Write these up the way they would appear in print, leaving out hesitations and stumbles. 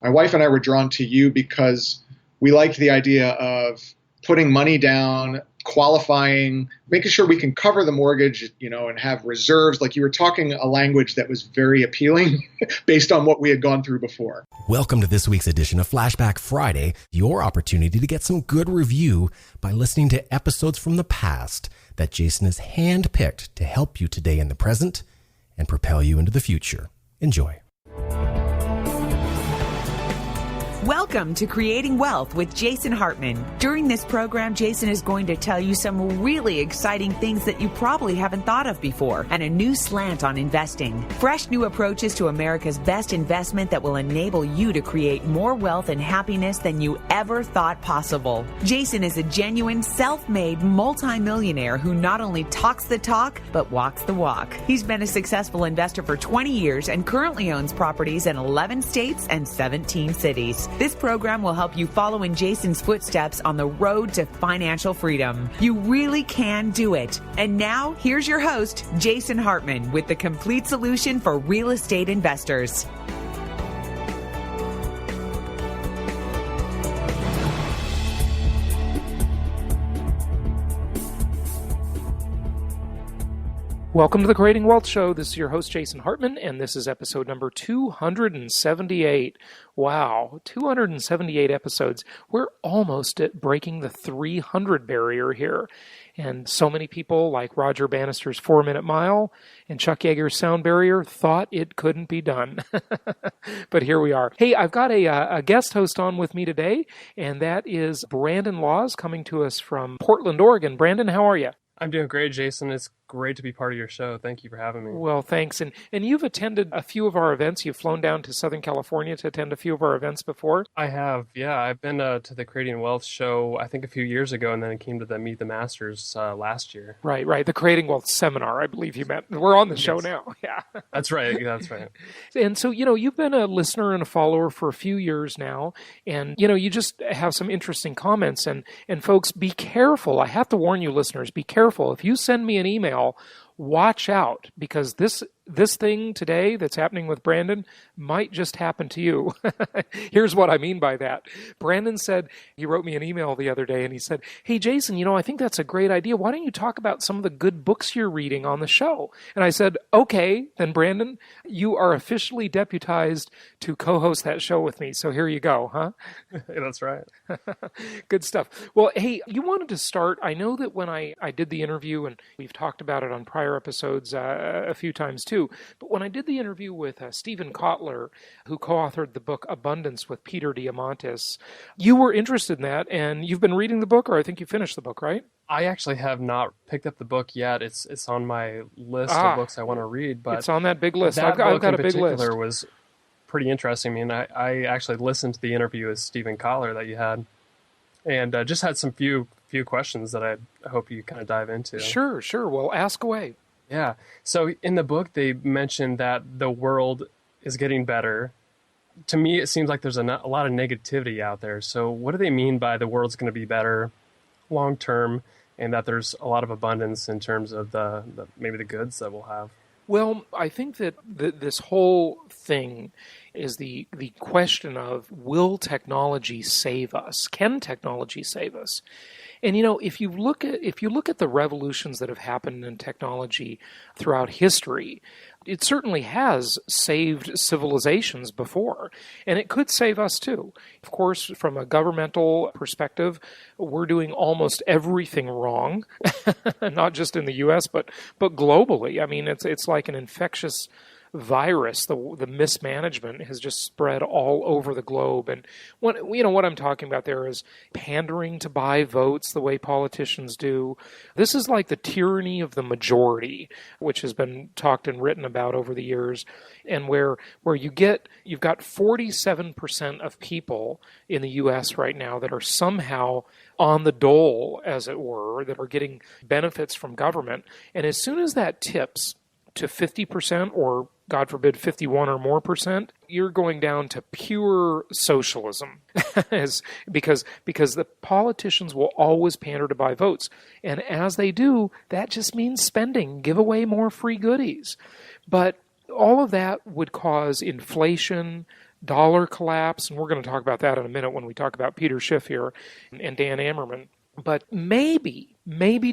My wife and I were drawn to you because we liked the idea of putting money down, qualifying, making sure we can cover the mortgage, and have reserves. Like, you were talking a language that was very appealing based on what we had gone through before. Welcome to this week's edition of Flashback Friday, your opportunity to get some good review by listening to episodes from the past that Jason has handpicked to help you today in the present and propel you into the future. Enjoy. Welcome to Creating Wealth with Jason Hartman. During this program, Jason is going to tell you some really exciting things that you probably haven't thought of before and a new slant on investing. Fresh new approaches to America's best investment that will enable you to create more wealth and happiness than you ever thought possible. Jason is a genuine self-made multimillionaire who not only talks the talk, but walks the walk. He's been a successful investor for 20 years and currently owns properties in 11 states and 17 cities. This program will help you follow in Jason's footsteps on the road to financial freedom. You really can do it. And now, here's your host, Jason Hartman, with the complete solution for real estate investors. Welcome to the Creating Wealth Show. This is your host, Jason Hartman, and this is episode number 278. Wow, 278 episodes. We're almost at breaking the 300 barrier here. And so many people, like Roger Bannister's 4-Minute Mile and Chuck Yeager's Sound Barrier, thought it couldn't be done. But here we are. Hey, I've got a guest host on with me today, and that is Brandon Laws, coming to us from Portland, Oregon. Brandon, how are you? I'm doing great, Jason. It's great to be part of your show. Thank you for having me. Well, thanks. And you've attended a few of our events. You've flown down to Southern California to attend a few of our events before. I have, yeah. I've been to the Creating Wealth show, I think, a few years ago, and then I came to the Meet the Masters last year. Right. The Creating Wealth seminar, I believe you meant. We're on the show now. Yeah. That's right. That's right. And so, you've been a listener and a follower for a few years now, and, you just have some interesting comments. And folks, be careful. I have to warn you, listeners, be careful. If you send me an email, watch out, because this thing today that's happening with Brandon might just happen to you. Here's what I mean by that. Brandon said, he wrote me an email the other day and he said, "Hey, Jason, I think that's a great idea. Why don't you talk about some of the good books you're reading on the show?" And I said, "Okay, then Brandon, you are officially deputized to co-host that show with me. So here you go, huh?" That's right. Good stuff. Well, hey, you wanted to start. I know that when I did the interview, and we've talked about it on prior episodes a few times too, but when I did the interview with Stephen Kotler, who co-authored the book Abundance with Peter Diamandis, you were interested in that, and you've been reading the book, or I think you finished the book, right? I actually have not picked up the book yet. It's on my list of books I want to read, but it's on that big list. I've got a big list. That book was pretty interesting. I mean, I actually listened to the interview with Stephen Kotler that you had, and just had some few questions that I hope you kind of dive into. Sure. Well, ask away. Yeah. So in the book, they mentioned that the world is getting better. To me, it seems like there's a lot of negativity out there. So what do they mean by the world's going to be better long term, and that there's a lot of abundance in terms of the maybe the goods that we'll have? Well, I think that this whole thing is the question of, will technology save us? Can technology save us? And if you look at the revolutions that have happened in technology throughout history, it certainly has saved civilizations before, and it could save us too. Of course, from a governmental perspective, we're doing almost everything wrong, not just in the U.S., but globally. I mean, it's like an infectious virus. The mismanagement has just spread all over the globe. And what I'm talking about there is pandering to buy votes the way politicians do. This is like the tyranny of the majority, which has been talked and written about over the years, and where you've got 47% of people in the U.S. right now that are somehow on the dole, as it were, that are getting benefits from government. And as soon as that tips to 50%, or God forbid 51 or more percent, you're going down to pure socialism, because the politicians will always pander to buy votes. And as they do, that just means spending, give away more free goodies. But all of that would cause inflation, dollar collapse, and we're going to talk about that in a minute when we talk about Peter Schiff here and Dan Ammerman. But maybe,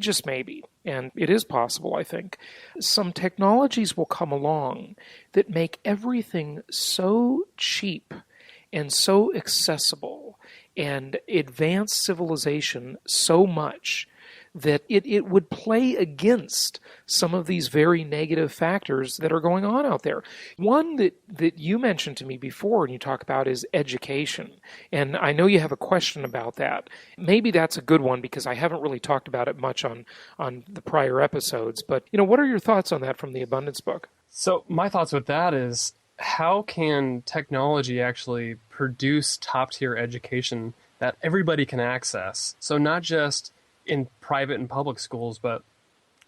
just maybe, and it is possible, I think, some technologies will come along that make everything so cheap and so accessible and advance civilization so much that it would play against some of these very negative factors that are going on out there. One that you mentioned to me before and you talk about is education. And I know you have a question about that. Maybe that's a good one because I haven't really talked about it much on the prior episodes. But, what are your thoughts on that from the Abundance book? So my thoughts with that is, how can technology actually produce top-tier education that everybody can access? So not just in private and public schools, but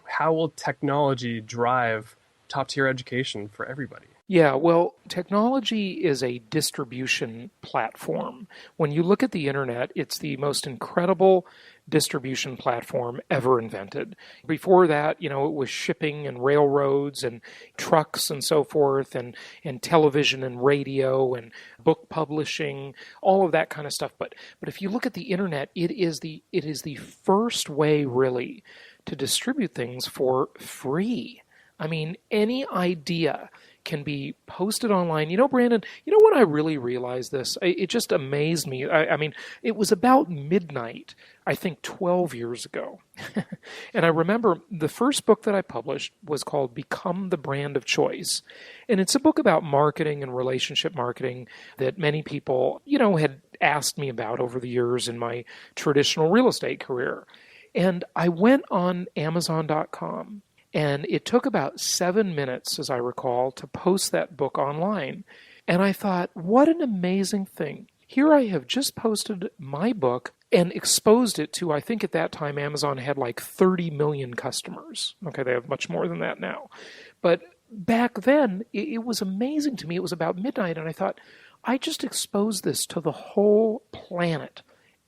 how will technology drive top-tier education for everybody? Yeah, well, technology is a distribution platform. When you look at the internet, it's the most incredible distribution platform ever invented. Before that, it was shipping and railroads and trucks and so forth, and television and radio and book publishing, all of that kind of stuff. But if you look at the internet, it is the first way really to distribute things for free. I mean, any idea can be posted online. Brandon, when I really realized this, it just amazed me. I mean, it was about midnight, I think 12 years ago. And I remember the first book that I published was called Become the Brand of Choice. And it's a book about marketing and relationship marketing that many people, had asked me about over the years in my traditional real estate career. And I went on Amazon.com. And it took about 7 minutes, as I recall, to post that book online. And I thought, what an amazing thing. Here I have just posted my book and exposed it to, I think at that time, Amazon had like 30 million customers. Okay, they have much more than that now. But back then, it was amazing to me. It was about midnight, and I thought, I just exposed this to the whole planet.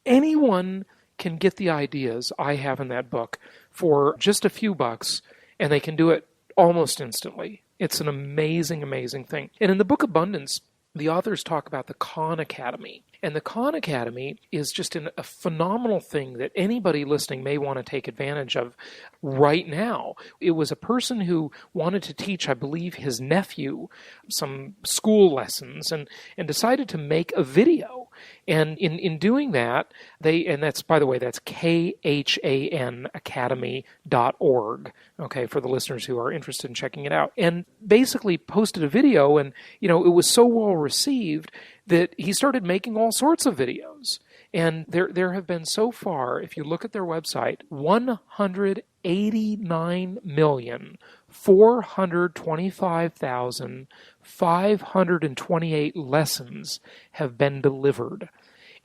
Anyone can get the ideas I have in that book for just a few bucks, and they can do it almost instantly. It's an amazing, amazing thing. And in the book Abundance, the authors talk about the Khan Academy. And the Khan Academy is just a phenomenal thing that anybody listening may want to take advantage of right now. It was a person who wanted to teach, I believe, his nephew some school lessons and decided to make a video. And in doing that, and that's, by the way, that's KHAN Academy.org, okay, for the listeners who are interested in checking it out. And basically posted a video, and, it was so well received that he started making all sorts of videos. And there have been so far, if you look at their website, 189,425,528 lessons have been delivered.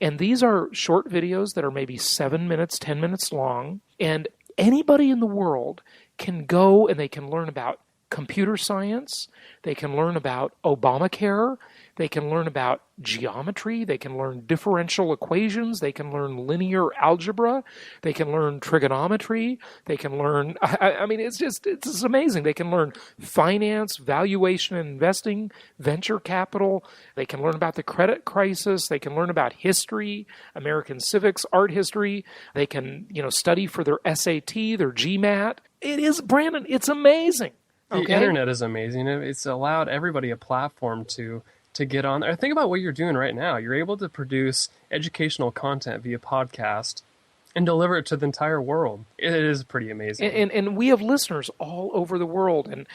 And these are short videos that are maybe 7 minutes, 10 minutes long. And anybody in the world can go and they can learn about computer science. They can learn about Obamacare. They can learn about geometry. They can learn differential equations. They can learn linear algebra. They can learn trigonometry. They can learn, it's just amazing. They can learn finance, valuation and investing, venture capital. They can learn about the credit crisis. They can learn about history, American civics, art history. They can, study for their SAT, their GMAT. It is, Brandon, it's amazing. The internet is amazing. It's allowed everybody a platform to get on there. Think about what you're doing right now. You're able to produce educational content via podcast and deliver it to the entire world. It is pretty amazing. And we have listeners all over the world. And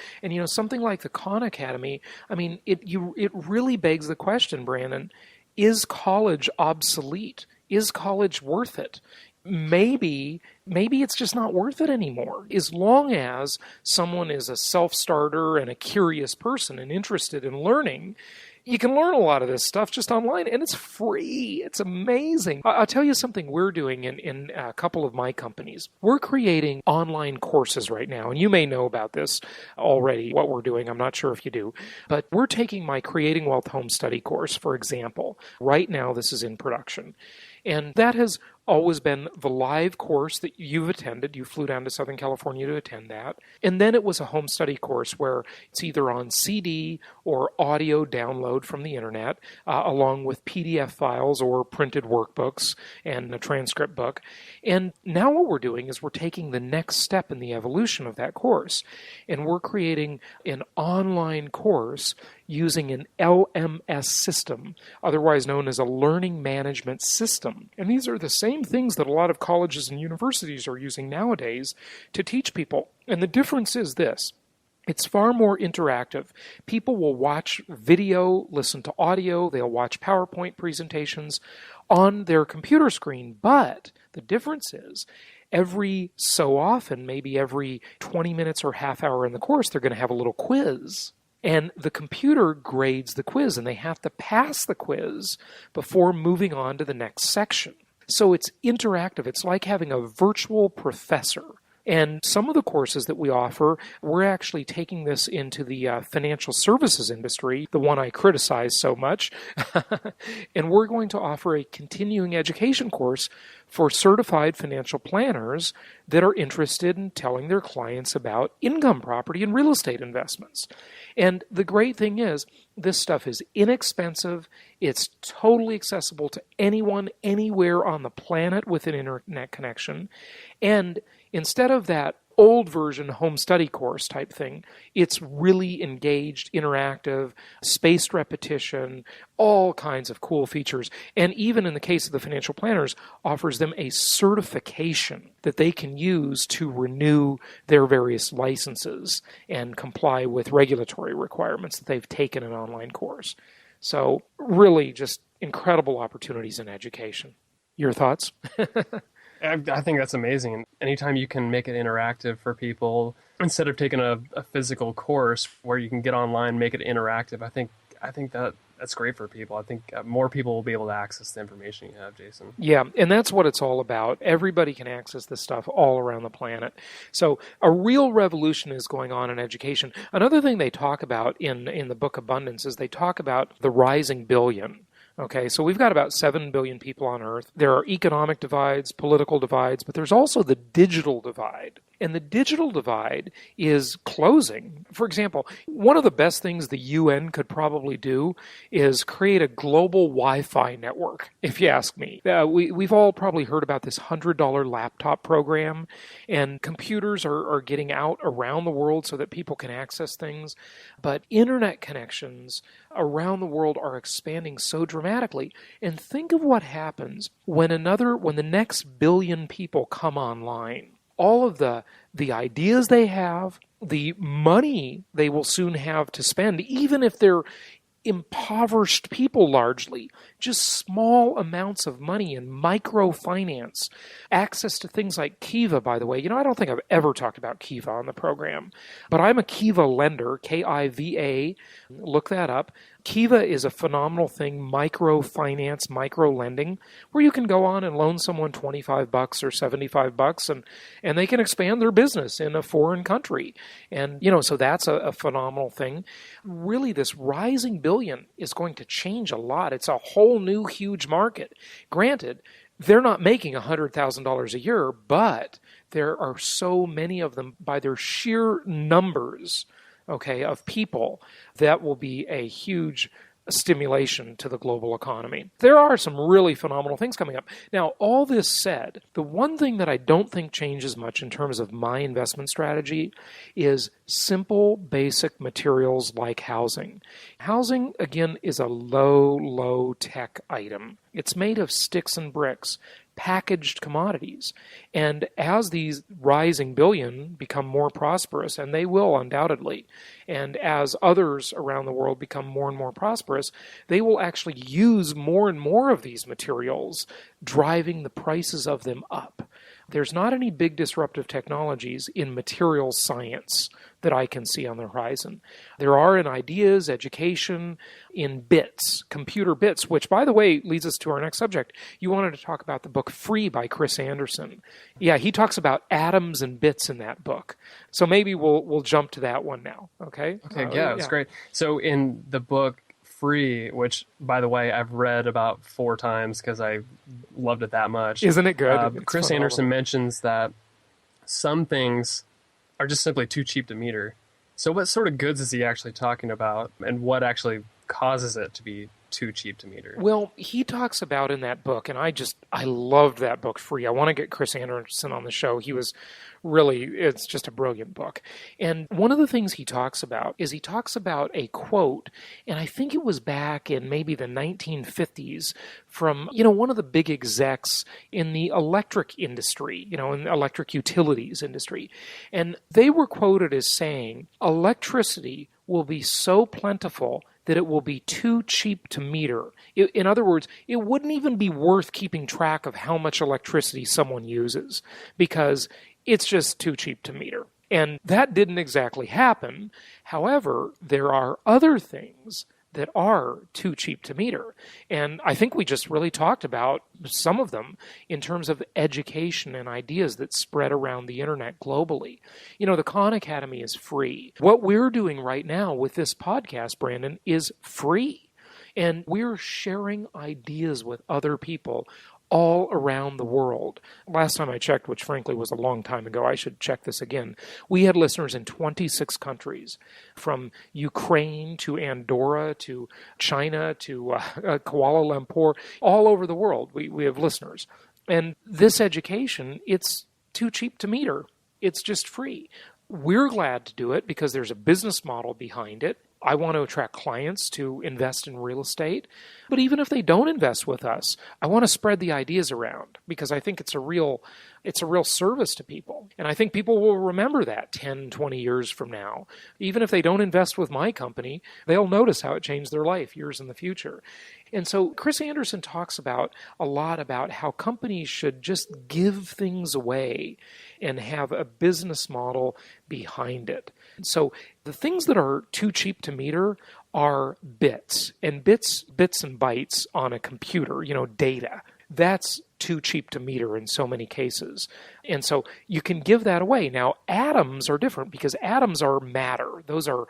something like the Khan Academy, it really begs the question, Brandon, is college obsolete? Is college worth it? Maybe it's just not worth it anymore. As long as someone is a self-starter and a curious person and interested in learning, you can learn a lot of this stuff just online, and it's free. It's amazing. I'll tell you something we're doing in a couple of my companies. We're creating online courses right now, and you may know about this already, what we're doing. I'm not sure if you do. But we're taking my Creating Wealth Home Study course, for example. Right now, this is in production. And that has always been the live course that you've attended. You flew down to Southern California to attend that. And then it was a home study course where it's either on CD or audio download from the internet, along with PDF files or printed workbooks and a transcript book. And now what we're doing is we're taking the next step in the evolution of that course. And we're creating an online course using an LMS system, otherwise known as a learning management system. And these are the same things that a lot of colleges and universities are using nowadays to teach people. And the difference is this. It's far more interactive. People will watch video, listen to audio, they'll watch PowerPoint presentations on their computer screen. But the difference is every so often, maybe every 20 minutes or half hour in the course, they're going to have a little quiz. And the computer grades the quiz, and they have to pass the quiz before moving on to the next section. So it's interactive. It's like having a virtual professor. And some of the courses that we offer, we're actually taking this into the financial services industry, the one I criticize so much. And we're going to offer a continuing education course for certified financial planners that are interested in telling their clients about income property and real estate investments. And the great thing is, this stuff is inexpensive. It's totally accessible to anyone, anywhere on the planet with an internet connection. And instead of that old version home study course type thing, it's really engaged, interactive, spaced repetition, all kinds of cool features. And even in the case of the financial planners, offers them a certification that they can use to renew their various licenses and comply with regulatory requirements that they've taken an online course. So really just incredible opportunities in education. Your thoughts? I think that's amazing. Anytime you can make it interactive for people, instead of taking a physical course where you can get online, make it interactive, I think that's great for people. I think more people will be able to access the information you have, Jason. Yeah, and that's what it's all about. Everybody can access this stuff all around the planet. So a real revolution is going on in education. Another thing they talk about in the book Abundance is they talk about the rising billion. Okay, so we've got about 7 billion people on Earth. There are economic divides, political divides, but there's also the digital divide. And the digital divide is closing. For example, one of the best things the UN could probably do is create a global Wi-Fi network, if you ask me. We've all probably heard about this $100 laptop program, and computers are getting out around the world so that people can access things. But internet connections around the world are expanding so dramatically. And think of what happens when the next billion people come online. All of the ideas they have, the money they will soon have to spend, even if they're impoverished people largely, just small amounts of money in microfinance, access to things like Kiva, by the way. I don't think I've ever talked about Kiva on the program, but I'm a Kiva lender, Kiva. Look that up. Kiva is a phenomenal thing, microfinance, micro-lending, where you can go on and loan someone $25 or $75 and they can expand their business in a foreign country. And, so that's a phenomenal thing. Really, this rising billion is going to change a lot. It's a whole new huge market. Granted, they're not making $100,000 a year, but there are so many of them by their sheer numbers, of people, that will be a huge stimulation to the global economy. There are some really phenomenal things coming up. Now, all this said, the one thing that I don't think changes much in terms of my investment strategy is simple, basic materials like housing. Housing, again, is a low tech item. It's made of sticks and bricks, packaged commodities. And as these rising billion become more prosperous, and they will undoubtedly, and as others around the world become more and more prosperous, they will actually use more and more of these materials, driving the prices of them up. There's not any big disruptive technologies in materials science that I can see on the horizon. There are in ideas, education, in bits, computer bits, which, by the way, leads us to our next subject. You wanted to talk about the book Free by Chris Anderson. Yeah, he talks about atoms and bits in that book. So maybe we'll jump to that one now, okay? Okay, yeah, it's great. So in the book free, which, by the way, I've read about 4 times because I loved it that much. Isn't it good? Chris phenomenal. Anderson mentions that some things are just simply too cheap to meter. So what sort of goods is he actually talking about, and what actually causes it to be too cheap to meter? Well, he talks about in that book, and I loved that book, Free. I want to get Chris Anderson on the show. It's just a brilliant book. And one of the things he talks about is he talks about a quote, and I think it was back in maybe the 1950s from, one of the big execs in the electric industry, in the electric utilities industry. And they were quoted as saying, electricity will be so plentiful that it will be too cheap to meter. In other words, it wouldn't even be worth keeping track of how much electricity someone uses because it's just too cheap to meter. And that didn't exactly happen. However, there are other things that are too cheap to meter. And I think we just really talked about some of them in terms of education and ideas that spread around the internet globally. The Khan Academy is free. What we're doing right now with this podcast, Brandon, is free. And we're sharing ideas with other people all around the world. Last time I checked, which frankly was a long time ago, I should check this again, we had listeners in 26 countries, from Ukraine to Andorra to China to Kuala Lumpur, all over the world we have listeners. And this education, it's too cheap to meter. It's just free. We're glad to do it because there's a business model behind it. I want to attract clients to invest in real estate. But even if they don't invest with us, I want to spread the ideas around because I think it's a real service to people. And I think people will remember that 10, 20 years from now. Even if they don't invest with my company, they'll notice how it changed their life years in the future. And so Chris Anderson talks a lot about how companies should just give things away and have a business model behind it. So the things that are too cheap to meter are bits and bytes on a computer, data. That's too cheap to meter in so many cases. And so you can give that away. Now, atoms are different because atoms are matter. Those are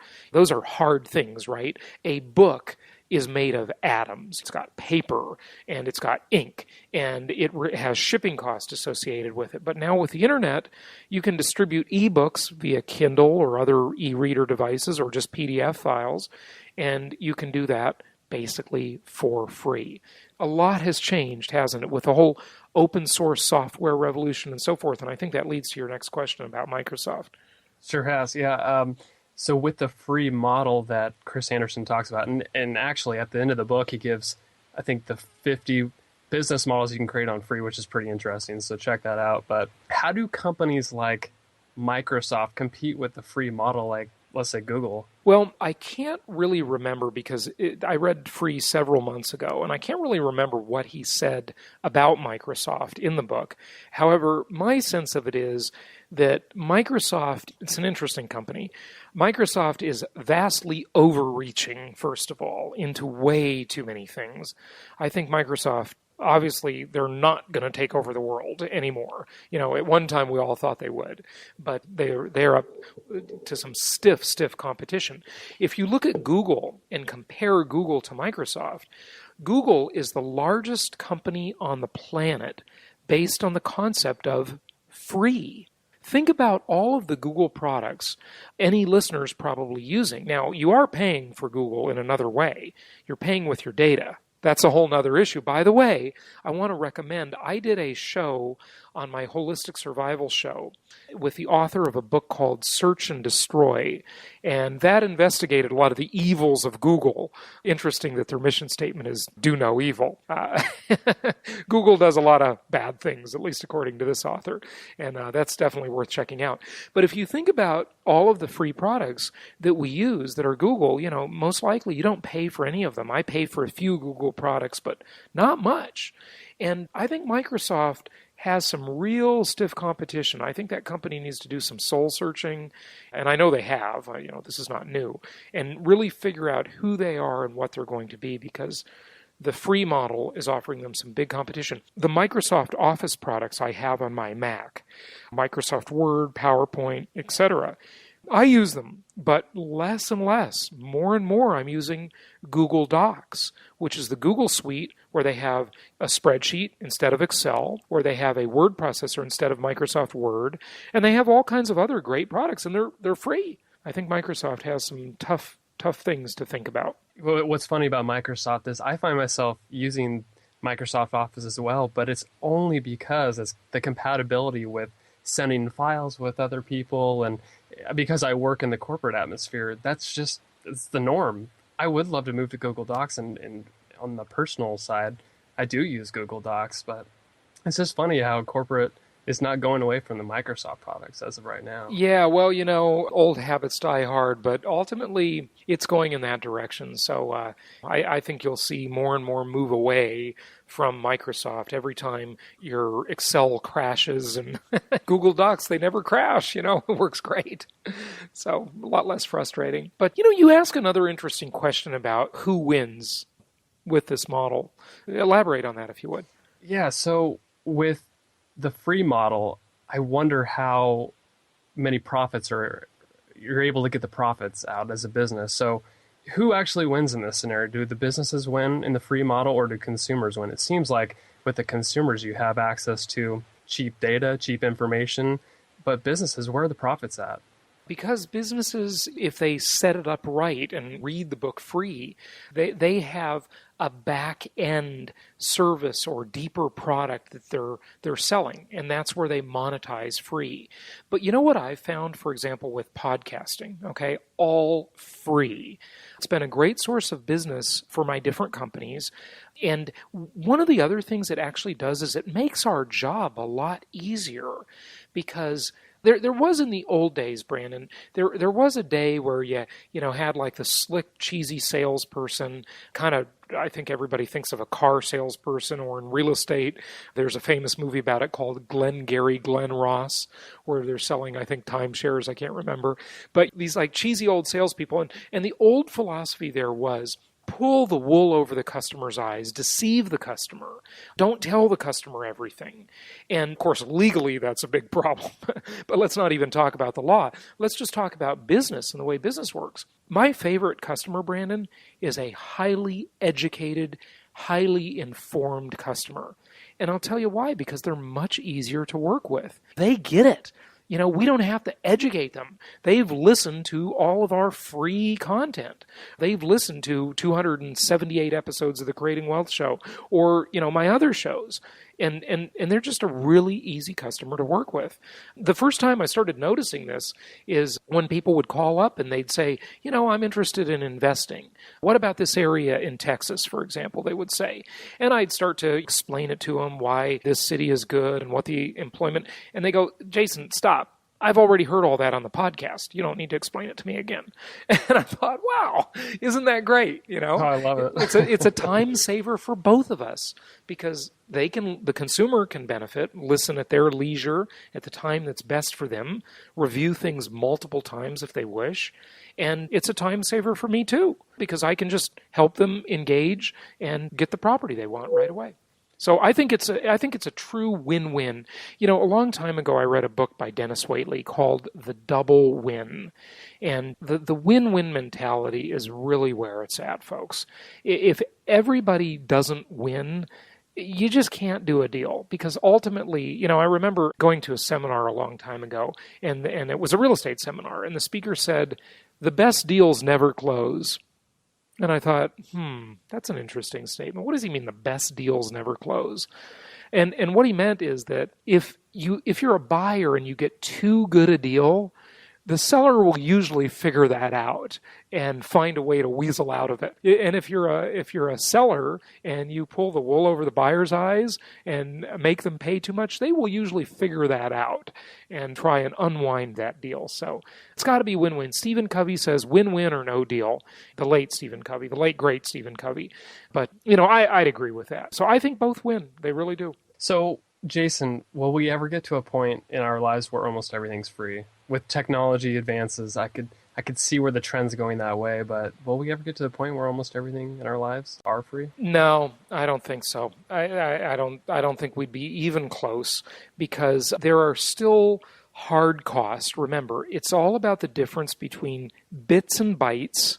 hard things, right? A book is made of atoms. It's got paper and it's got ink and it has shipping costs associated with it. But now with the internet, you can distribute ebooks via Kindle or other e-reader devices or just PDF files, and you can do that basically for free. A lot has changed, hasn't it, with the whole open source software revolution and so forth, and I think that leads to your next question about Microsoft. Sure has, yeah. So with the free model that Chris Anderson talks about, and actually at the end of the book, he gives, I think, the 50 business models you can create on free, which is pretty interesting. So check that out. But how do companies like Microsoft compete with the free model like, let's say, Google? Well, I can't really remember because I read Free several months ago, and I can't really remember what he said about Microsoft in the book. However, my sense of it is that Microsoft, it's an interesting company. Microsoft is vastly overreaching, first of all, into way too many things. I think Microsoft, obviously, they're not going to take over the world anymore. At one time we all thought they would, but they're up to some stiff competition. If you look at Google and compare Google to Microsoft, Google is the largest company on the planet based on the concept of free. Think about all of the Google products any listeners probably using. Now, you are paying for Google in another way. You're paying with your data. That's a whole nother issue. By the way, I want to recommend, I did a show on my Holistic Survival show with the author of a book called Search and Destroy, and that investigated a lot of the evils of Google. Interesting that their mission statement is do no evil. Google does a lot of bad things, at least according to this author, and that's definitely worth checking out. But if you think about all of the free products that we use that are Google, most likely you don't pay for any of them. I pay for a few Google products, but not much. And I think Microsoft has some real stiff competition. I think that company needs to do some soul searching, and I know they have, this is not new, and really figure out who they are and what they're going to be, because the free model is offering them some big competition. The Microsoft Office products I have on my Mac, Microsoft Word, PowerPoint, etc., I use them, but less and less. More and more I'm using Google Docs, which is the Google suite where they have a spreadsheet instead of Excel, where they have a word processor instead of Microsoft Word, and they have all kinds of other great products, and they're free. I think Microsoft has some tough things to think about. Well, what's funny about Microsoft is I find myself using Microsoft Office as well, but it's only because it's the compatibility with sending files with other people, and because I work in the corporate atmosphere, it's the norm. I would love to move to Google Docs, and on the personal side, I do use Google Docs, but it's just funny how corporate is not going away from the Microsoft products as of right now. Yeah, well, old habits die hard, but ultimately it's going in that direction. So I think you'll see more and more move away from Microsoft every time your Excel crashes, and Google Docs, they never crash, it works great. So a lot less frustrating. But, you ask another interesting question about who wins with this model. Elaborate on that if you would. Yeah, so with the free model, I wonder how many you're able to get the profits out as a business. So who actually wins in this scenario? Do the businesses win in the free model, or do consumers win? It seems like with the consumers, you have access to cheap data, cheap information, but businesses, where are the profits at? Because businesses, if they set it up right and read the book free, they have a back-end service or deeper product that they're selling, and that's where they monetize free. But you know what I've found, for example, with podcasting, okay, all free. It's been a great source of business for my different companies, and one of the other things it actually does is it makes our job a lot easier, because there was in the old days, Brandon, there was a day where you had like the slick, cheesy salesperson, kind of, I think everybody thinks of a car salesperson, or in real estate, there's a famous movie about it called Glengarry Glen Ross, where they're selling, I think, timeshares, I can't remember. But these like cheesy old salespeople, and the old philosophy there was, pull the wool over the customer's eyes, deceive the customer. Don't tell the customer everything. And of course, legally, that's a big problem. But let's not even talk about the law. Let's just talk about business and the way business works. My favorite customer, Brandon, is a highly educated, highly informed customer. And I'll tell you why, because they're much easier to work with. They get it. We don't have to educate them. They've listened to all of our free content. They've listened to 278 episodes of the Creating Wealth Show, or, my other shows. And they're just a really easy customer to work with. The first time I started noticing this is when people would call up and they'd say, I'm interested in investing. What about this area in Texas, for example, they would say. And I'd start to explain it to them, why this city is good and what the employment, and they go, Jason, stop. I've already heard all that on the podcast. You don't need to explain it to me again. And I thought, wow, isn't that great? Oh, I love it. It's a time saver for both of us, because the consumer can benefit, listen at their leisure at the time that's best for them, review things multiple times if they wish. And it's a time saver for me too, because I can just help them engage and get the property they want right away. So I think it's a true win-win. A long time ago I read a book by Dennis Waitley called The Double Win. And the win-win mentality is really where it's at, folks. If everybody doesn't win, you just can't do a deal, because ultimately, I remember going to a seminar a long time ago, and it was a real estate seminar, and the speaker said, the best deals never close. And I thought, that's an interesting statement. What does he mean, the best deals never close? And what he meant is that if you're a buyer and you get too good a deal, the seller will usually figure that out and find a way to weasel out of it. And if you're a seller and you pull the wool over the buyer's eyes and make them pay too much, they will usually figure that out and try and unwind that deal. So it's got to be win-win. Stephen Covey says win-win or no deal. The late great Stephen Covey. But, I'd agree with that. So I think both win. They really do. So, Jason, will we ever get to a point in our lives where almost everything's free? With technology advances, I could see where the trend's going that way, but will we ever get to the point where almost everything in our lives are free? No, I don't think so. I don't think we'd be even close, because there are still hard cost, remember, it's all about the difference between bits and bytes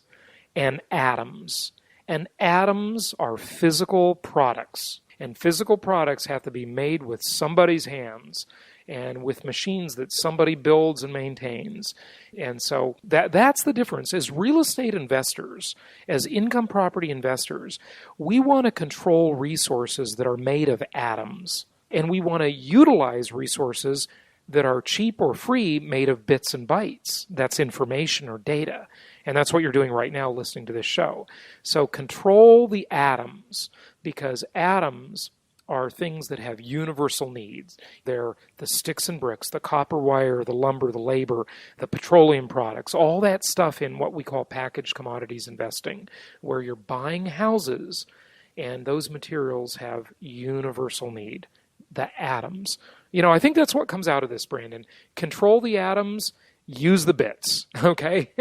and atoms. And atoms are physical products. And physical products have to be made with somebody's hands and with machines that somebody builds and maintains. And so that's the difference. As real estate investors, as income property investors, we want to control resources that are made of atoms. And we want to utilize resources that are cheap or free, made of bits and bytes. That's information or data. And that's what you're doing right now listening to this show. So control the atoms, because atoms are things that have universal needs. They're the sticks and bricks, the copper wire, the lumber, the labor, the petroleum products, all that stuff in what we call packaged commodities investing, where you're buying houses and those materials have universal need, the atoms. I think that's what comes out of this, Brandon. Control the atoms, use the bits, okay?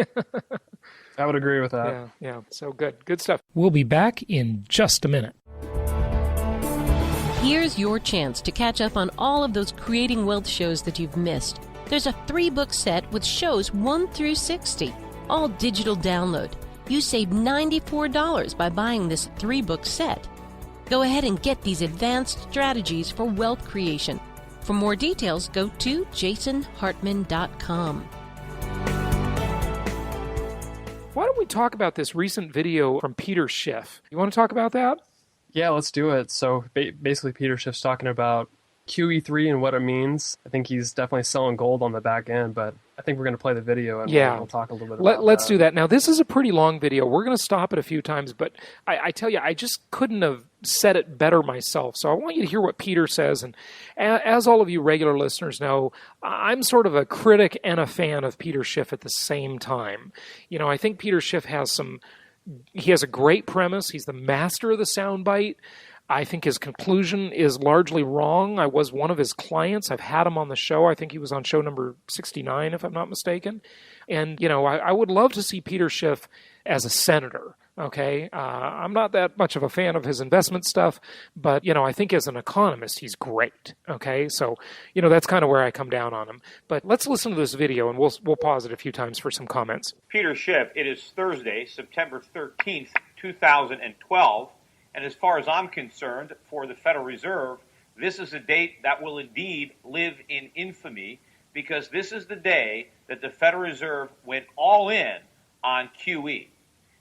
I would agree with that. Yeah. So good stuff. We'll be back in just a minute. Here's your chance to catch up on all of those Creating Wealth shows that you've missed. There's a 3-book set with shows 1 through 60, all digital download. You save $94 by buying this 3-book set. Go ahead and get these advanced strategies for wealth creation. For more details, go to jasonhartman.com. Why don't we talk about this recent video from Peter Schiff? You want to talk about that? Yeah, let's do it. So basically, Peter Schiff's talking about QE3 and what it means. I think he's definitely selling gold on the back end, but I think we're going to play the video and we'll talk a little bit about Let's do that. Now, this is a pretty long video. We're going to stop it a few times, but I tell you, I just couldn't have said it better myself. So I want you to hear what Peter says. And as all of you regular listeners know, I'm sort of a critic and a fan of Peter Schiff at the same time. I think Peter Schiff he has a great premise. He's the master of the soundbite. I think his conclusion is largely wrong. I was one of his clients. I've had him on the show. I think he was on show number 69, if I'm not mistaken. And, I would love to see Peter Schiff as a senator, okay? I'm not that much of a fan of his investment stuff, but, I think as an economist, he's great, okay? So, that's kind of where I come down on him. But let's listen to this video, and we'll pause it a few times for some comments. Peter Schiff, it is Thursday, September 13th, 2012. And as far as I'm concerned, for the Federal Reserve, this is a date that will indeed live in infamy, because this is the day that the Federal Reserve went all in on QE.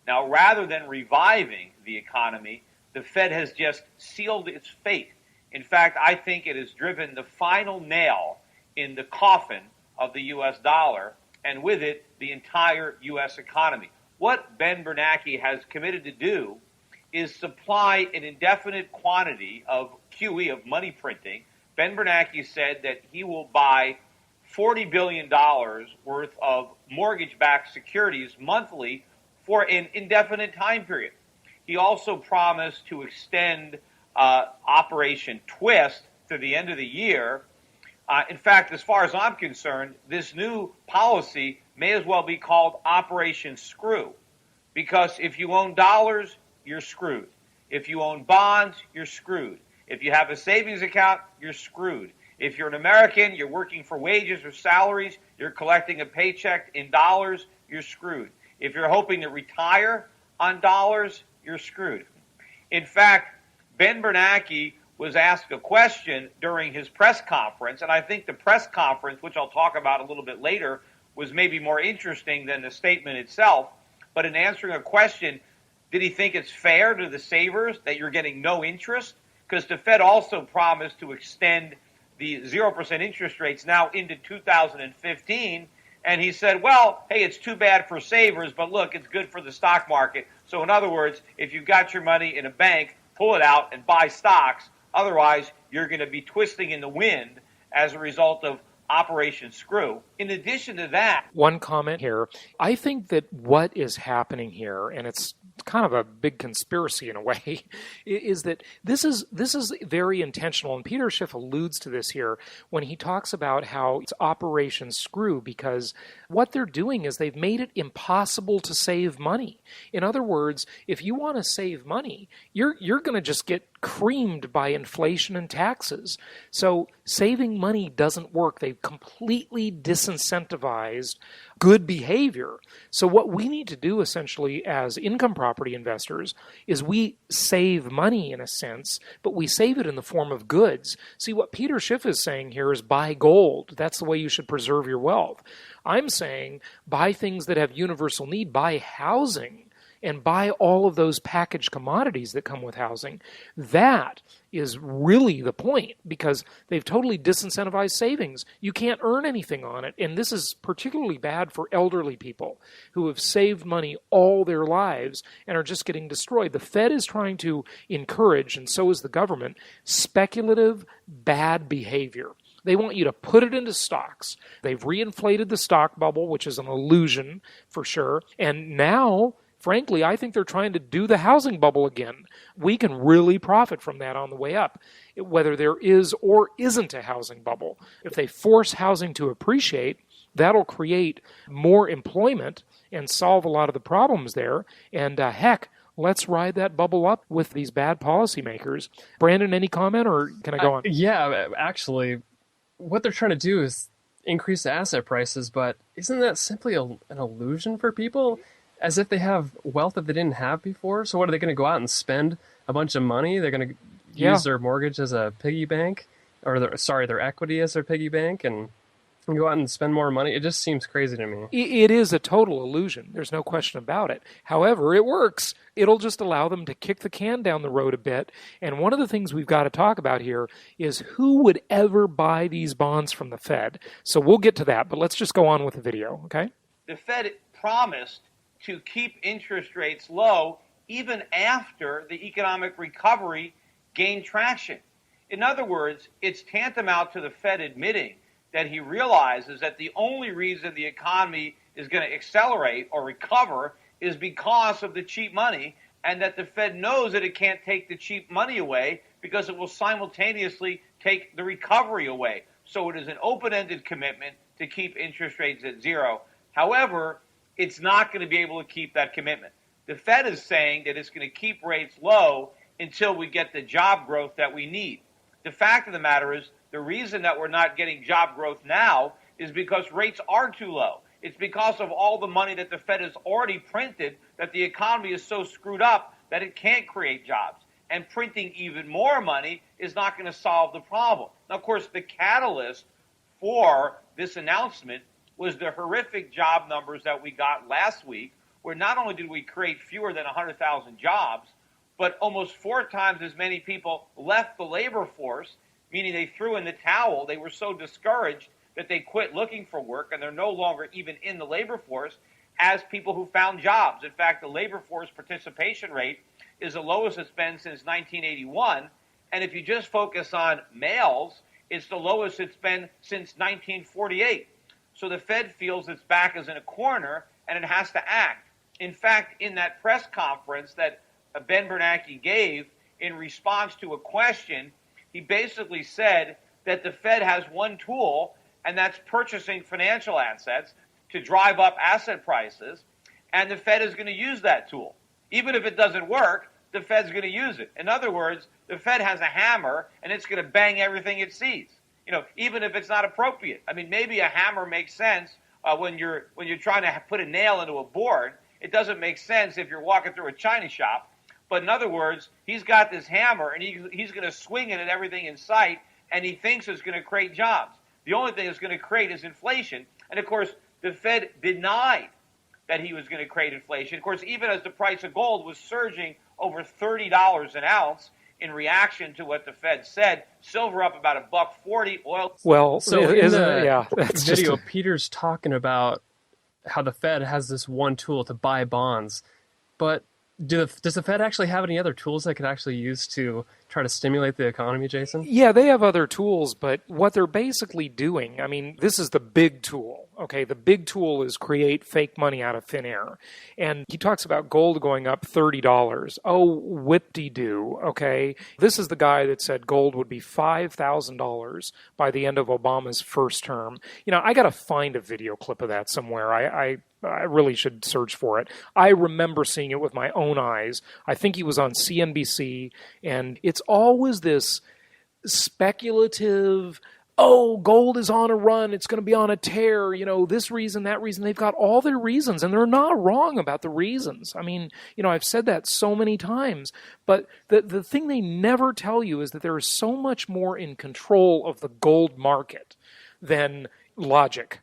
Now, rather than reviving the economy, the Fed has just sealed its fate. In fact, I think it has driven the final nail in the coffin of the U.S. dollar, and with it, the entire U.S. economy. What Ben Bernanke has committed to do is supply an indefinite quantity of QE, of money printing. Ben Bernanke said that he will buy $40 billion worth of mortgage-backed securities monthly for an indefinite time period. He also promised to extend Operation Twist to the end of the year. In fact, as far as I'm concerned, this new policy may as well be called Operation Screw, because if you own dollars, you're screwed. If you own bonds, you're screwed. If you have a savings account, you're screwed. If you're an American, you're working for wages or salaries, you're collecting a paycheck in dollars, you're screwed. If you're hoping to retire on dollars, you're screwed. In fact, Ben Bernanke was asked a question during his press conference, and I think the press conference, which I'll talk about a little bit later, was maybe more interesting than the statement itself. But in answering a question, did he think it's fair to the savers that you're getting no interest? Because the Fed also promised to extend the 0% interest rates now into 2015. And he said, well, hey, it's too bad for savers, but look, it's good for the stock market. So in other words, if you've got your money in a bank, pull it out and buy stocks. Otherwise, you're going to be twisting in the wind as a result of Operation Screw. In addition to that, one comment here. I think that what is happening here, and it's kind of a big conspiracy in a way, is that this is very intentional, and Peter Schiff alludes to this here when he talks about how it's Operation Screw, because what they're doing is they've made it impossible to save money. In other words, if you want to save money, you're going to just get creamed by inflation and taxes. So saving money doesn't work. They've completely disincentivized good behavior. So what we need to do essentially as income property investors is we save money in a sense, but we save it in the form of goods. See, what Peter Schiff is saying here is buy gold. That's the way you should preserve your wealth. I'm saying buy things that have universal need, buy housing, and buy all of those packaged commodities that come with housing. That is really the point, because they've totally disincentivized savings. You can't earn anything on it, and this is particularly bad for elderly people who have saved money all their lives and are just getting destroyed. The Fed is trying to encourage, and so is the government, speculative bad behavior. They want you to put it into stocks. They've reinflated the stock bubble, which is an illusion for sure, and now frankly, I think they're trying to do the housing bubble again. We can really profit from that on the way up, whether there is or isn't a housing bubble. If they force housing to appreciate, that'll create more employment and solve a lot of the problems there. And heck, let's ride that bubble up with these bad policymakers. Brandon, any comment, or can I go on? Yeah, actually, what they're trying to do is increase asset prices, but isn't that simply an illusion for people? As if they have wealth that they didn't have before. So what, are they going to go out and spend a bunch of money? They're going to use their mortgage as a piggy bank, or their equity as their piggy bank, and go out and spend more money? It just seems crazy to me. It is a total illusion. There's no question about it. However, it works. It'll just allow them to kick the can down the road a bit. And one of the things we've got to talk about here is who would ever buy these bonds from the Fed. So we'll get to that, but let's just go on with the video, okay? The Fed promised to keep interest rates low even after the economic recovery gained traction. In other words, it's tantamount to the Fed admitting that he realizes that the only reason the economy is going to accelerate or recover is because of the cheap money, and that the Fed knows that it can't take the cheap money away because it will simultaneously take the recovery away. So it is an open-ended commitment to keep interest rates at zero. However, it's not going to be able to keep that commitment. The Fed is saying that it's going to keep rates low until we get the job growth that we need. The fact of the matter is, the reason that we're not getting job growth now is because rates are too low. It's because of all the money that the Fed has already printed that the economy is so screwed up that it can't create jobs. And printing even more money is not going to solve the problem. Now, of course, the catalyst for this announcement was the horrific job numbers that we got last week, where not only did we create fewer than 100,000 jobs, but almost 4 times as many people left the labor force, meaning they threw in the towel. They were so discouraged that they quit looking for work, and they're no longer even in the labor force, as people who found jobs. In fact, the labor force participation rate is the lowest it's been since 1981, and if you just focus on males, it's the lowest it's been since 1948. So the Fed feels its back is in a corner and it has to act. In fact, in that press conference that Ben Bernanke gave in response to a question, he basically said that the Fed has one tool, and that's purchasing financial assets to drive up asset prices, and the Fed is going to use that tool. Even if it doesn't work, the Fed's going to use it. In other words, the Fed has a hammer, and it's going to bang everything it sees. Even if it's not appropriate. I mean, maybe a hammer makes sense when you're trying to put a nail into a board. It doesn't make sense if you're walking through a china shop. But in other words, he's got this hammer, and he's going to swing it at everything in sight, and he thinks it's going to create jobs. The only thing it's going to create is inflation. And, of course, the Fed denied that he was going to create inflation. Of course, even as the price of gold was surging over $30 an ounce, in reaction to what the Fed said, silver up about $1.40, oil. Well, so in the that's video, Peter's talking about how the Fed has this one tool to buy bonds, but does the Fed actually have any other tools they could actually use to try to stimulate the economy, Jason? Yeah, they have other tools, but what they're basically doing, I mean, this is the big tool, Okay, the big tool is create fake money out of thin air. And he talks about gold going up $30. Oh, whip-de-doo, okay? This is the guy that said gold would be $5,000 by the end of Obama's first term. I got to find a video clip of that somewhere. I really should search for it. I remember seeing it with my own eyes. I think he was on CNBC, and it's always this speculative, oh, gold is on a run, it's going to be on a tear, this reason, that reason. They've got all their reasons, and they're not wrong about the reasons. I mean, I've said that so many times, but the thing they never tell you is that there is so much more in control of the gold market than logic.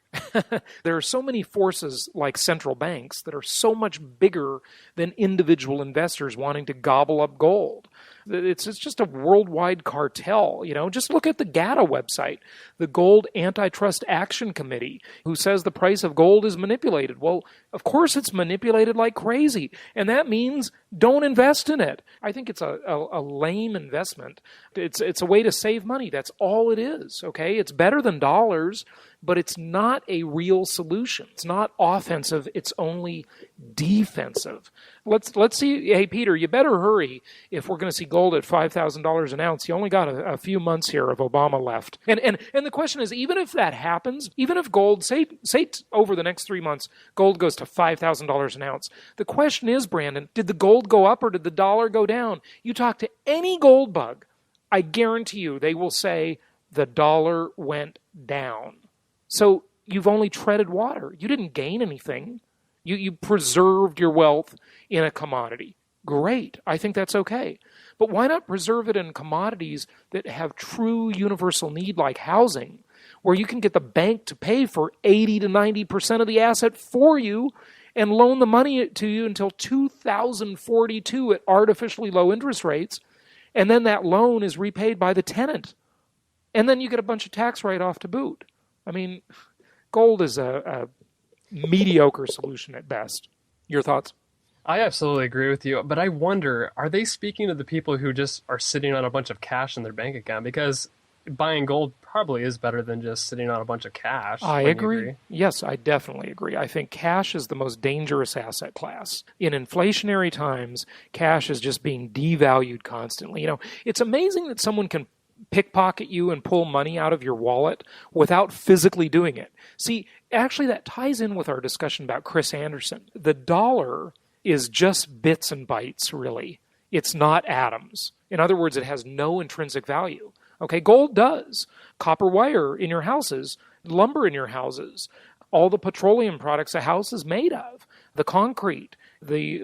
There are so many forces like central banks that are so much bigger than individual investors wanting to gobble up gold. It's just a worldwide cartel. Just look at the GATA website, the Gold Antitrust Action Committee, who says the price of gold is manipulated. Well, of course it's manipulated like crazy, and that means don't invest in it. I think it's a lame investment. It's a way to save money. That's all it is, okay? It's better than dollars, but it's not a real solution. It's not offensive. It's only defensive. Let's see. Hey, Peter, you better hurry if we're going to see gold at $5,000 an ounce. You only got a few months here of Obama left. And the question is, even if that happens, even if gold, say over the next 3 months, gold goes to $5,000 an ounce, the question is, Brandon, did the gold go up or did the dollar go down? You talk to any gold bug, I guarantee you they will say the dollar went down. So you've only treaded water. You didn't gain anything. You preserved your wealth in a commodity. Great. I think that's okay. But why not preserve it in commodities that have true universal need like housing, where you can get the bank to pay for 80 to 90% of the asset for you and loan the money to you until 2042 at artificially low interest rates, and then that loan is repaid by the tenant. And then you get a bunch of tax write-off to boot. I mean, gold is a mediocre solution at best. Your thoughts? I absolutely agree with you, but I wonder, are they speaking to the people who just are sitting on a bunch of cash in their bank account? Because buying gold probably is better than just sitting on a bunch of cash. I agree. Yes, I definitely agree. I think cash is the most dangerous asset class. In inflationary times, cash is just being devalued constantly. It's amazing that someone can pickpocket you and pull money out of your wallet without physically doing it. See, actually that ties in with our discussion about Chris Anderson. The dollar is just bits and bytes, really. It's not atoms. In other words, it has no intrinsic value. Okay, gold does. Copper wire in your houses, lumber in your houses, all the petroleum products a house is made of, the concrete,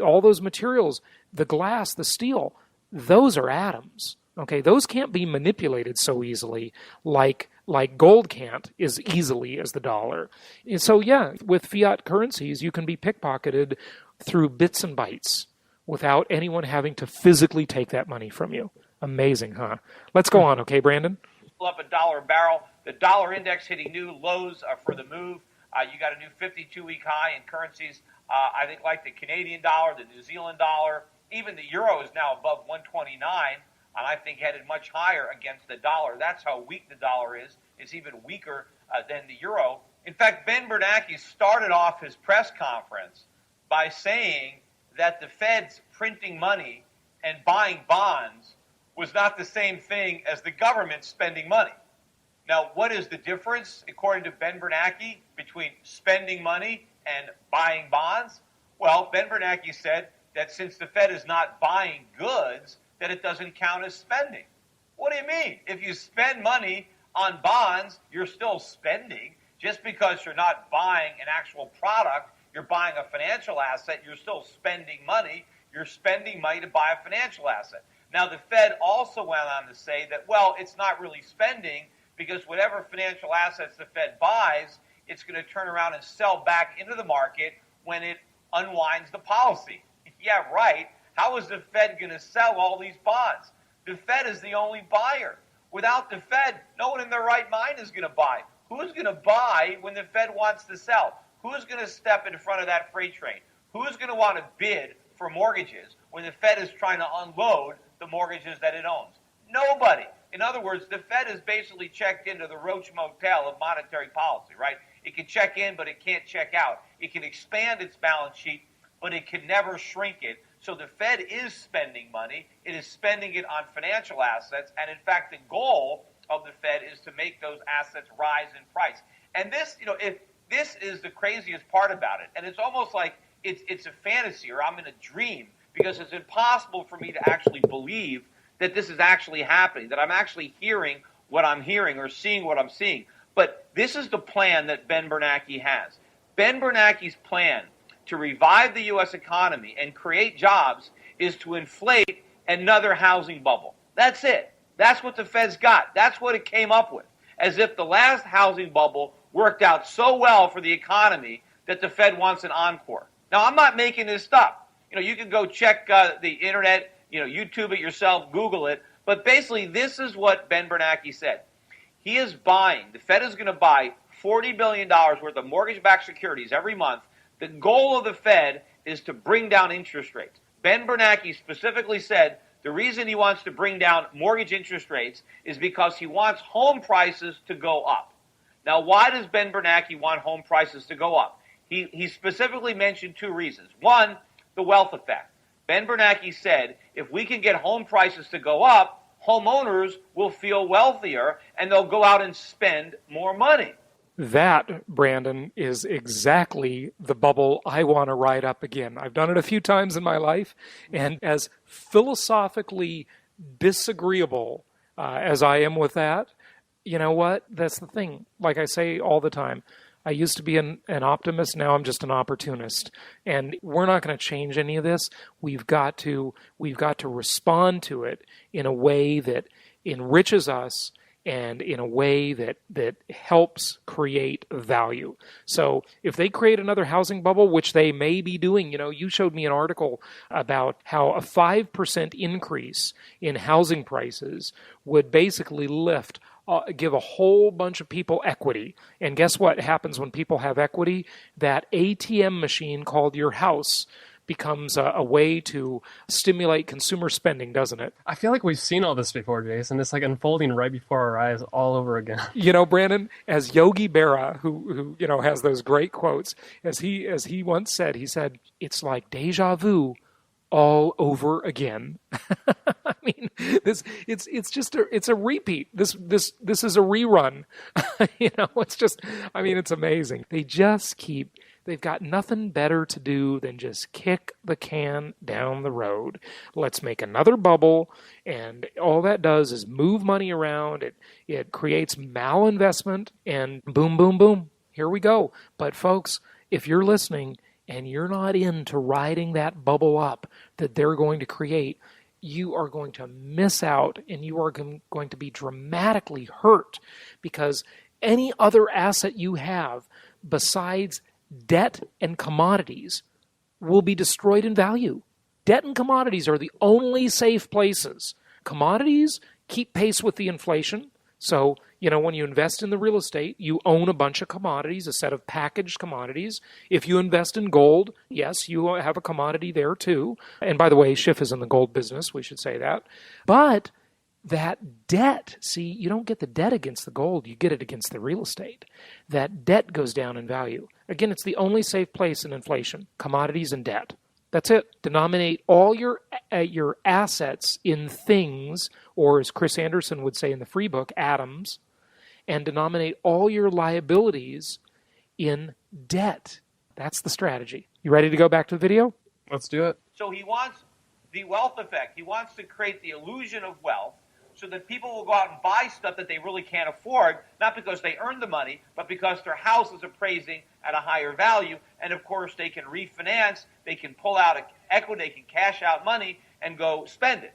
all those materials, the glass, the steel, those are atoms. Okay, those can't be manipulated so easily like gold can't as easily as the dollar. And so yeah, with fiat currencies, you can be pickpocketed through bits and bytes without anyone having to physically take that money from you. Amazing, huh? Let's go on, okay, Brandon? Up $1 a barrel. The dollar index hitting new lows for the move. You got a new 52-week high in currencies. I think like the Canadian dollar, the New Zealand dollar, even the euro is now above 129. And I think headed much higher against the dollar. That's how weak the dollar is. It's even weaker than the euro. In fact, Ben Bernanke started off his press conference by saying that the Fed's printing money and buying bonds was not the same thing as the government spending money. Now, what is the difference, according to Ben Bernanke, between spending money and buying bonds? Well, Ben Bernanke said that since the Fed is not buying goods, that it doesn't count as spending. What do you mean? If you spend money on bonds, you're still spending. Just because you're not buying an actual product, you're buying a financial asset, you're still spending money. You're spending money to buy a financial asset. Now, the Fed also went on to say that, well, it's not really spending because whatever financial assets the Fed buys, it's going to turn around and sell back into the market when it unwinds the policy. Yeah, right. How is the Fed going to sell all these bonds? The Fed is the only buyer. Without the Fed, no one in their right mind is going to buy. Who's going to buy when the Fed wants to sell? Who's going to step in front of that freight train? Who's going to want to bid for mortgages when the Fed is trying to unload the mortgages that it owns? Nobody. In other words, the Fed is basically checked into the Roach Motel of monetary policy, right? It can check in, but it can't check out. It can expand its balance sheet, but it can never shrink it. So the Fed is spending money. It is spending it on financial assets. And in fact, the goal of the Fed is to make those assets rise in price. And this, if this is the craziest part about it. And it's almost like it's a fantasy, or I'm in a dream, because it's impossible for me to actually believe that this is actually happening, that I'm actually hearing what I'm hearing or seeing what I'm seeing. But this is the plan that Ben Bernanke has. Ben Bernanke's plan to revive the U.S. economy and create jobs is to inflate another housing bubble. That's it. That's what the Fed's got. That's what it came up with, as if the last housing bubble worked out so well for the economy that the Fed wants an encore. Now, I'm not making this up. You can go check the internet, YouTube it yourself, Google it. But basically, this is what Ben Bernanke said. He is buying, the Fed is going to buy $40 billion worth of mortgage-backed securities every month. The goal of the Fed is to bring down interest rates. Ben Bernanke specifically said the reason he wants to bring down mortgage interest rates is because he wants home prices to go up. Now, why does Ben Bernanke want home prices to go up? He specifically mentioned two reasons. One, the wealth effect. Ben Bernanke said if we can get home prices to go up, homeowners will feel wealthier and they'll go out and spend more money. That, Brandon, is exactly the bubble I want to ride up again. I've done it a few times in my life, and as philosophically disagreeable as I am with that, you know what? That's the thing. Like I say all the time, I used to be an optimist. Now I'm just an opportunist. And we're not going to change any of this. We've got to respond to it in a way that enriches us and in a way that helps create value. So if they create another housing bubble, which they may be doing, you showed me an article about how a 5% increase in housing prices would basically give a whole bunch of people equity. And guess what happens when people have equity? That ATM machine called your house becomes a way to stimulate consumer spending, doesn't it? I feel like we've seen all this before, Jason. It's like unfolding right before our eyes all over again. Brandon, as Yogi Berra, who has those great quotes, as he once said, he said, it's like deja vu all over again. I mean, it's a repeat. This is a rerun. It's amazing. They've got nothing better to do than just kick the can down the road. Let's make another bubble, and all that does is move money around. It creates malinvestment, and boom, boom, boom. Here we go. But folks, if you're listening and you're not into riding that bubble up that they're going to create, you are going to miss out, and you are going to be dramatically hurt, because any other asset you have besides debt and commodities will be destroyed in value. Debt and commodities are the only safe places. Commodities keep pace with the inflation. So, when you invest in the real estate, you own a bunch of commodities, a set of packaged commodities. If you invest in gold, yes, you have a commodity there too. And by the way, Schiff is in the gold business, we should say that. But that debt, see, you don't get the debt against the gold, you get it against the real estate. That debt goes down in value. Again, it's the only safe place in inflation, commodities and debt. That's it. Denominate all your assets in things, or as Chris Anderson would say in the free book, atoms, and denominate all your liabilities in debt. That's the strategy. You ready to go back to the video? Let's do it. So he wants the wealth effect. He wants to create the illusion of wealth so that people will go out and buy stuff that they really can't afford, not because they earned the money, but because their house is appraising at a higher value. And, of course, they can refinance, they can pull out equity, they can cash out money and go spend it.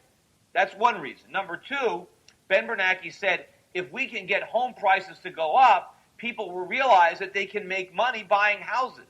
That's one reason. Number two, Ben Bernanke said, if we can get home prices to go up, people will realize that they can make money buying houses.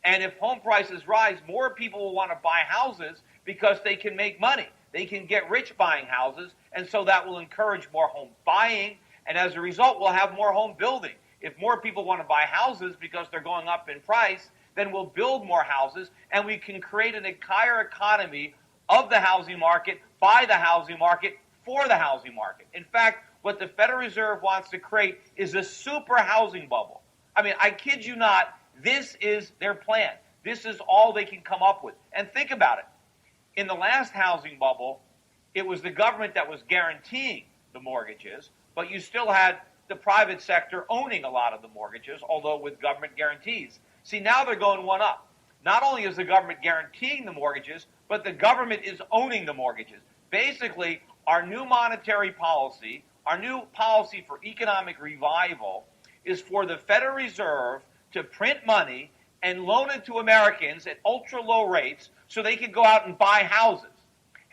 And if home prices rise, more people will want to buy houses because they can make money. They can get rich buying houses, and so that will encourage more home buying, and as a result, we'll have more home building. If more people want to buy houses because they're going up in price, then we'll build more houses, and we can create an entire economy of the housing market, by the housing market, for the housing market. In fact, what the Federal Reserve wants to create is a super housing bubble. I mean, I kid you not, this is their plan. This is all they can come up with. And think about it. In the last housing bubble, it was the government that was guaranteeing the mortgages, but you still had the private sector owning a lot of the mortgages, although with government guarantees. See, now they're going one up. Not only is the government guaranteeing the mortgages, but the government is owning the mortgages. Basically, our new monetary policy, our new policy for economic revival, is for the Federal Reserve to print money and loan it to Americans at ultra low rates so they can go out and buy houses.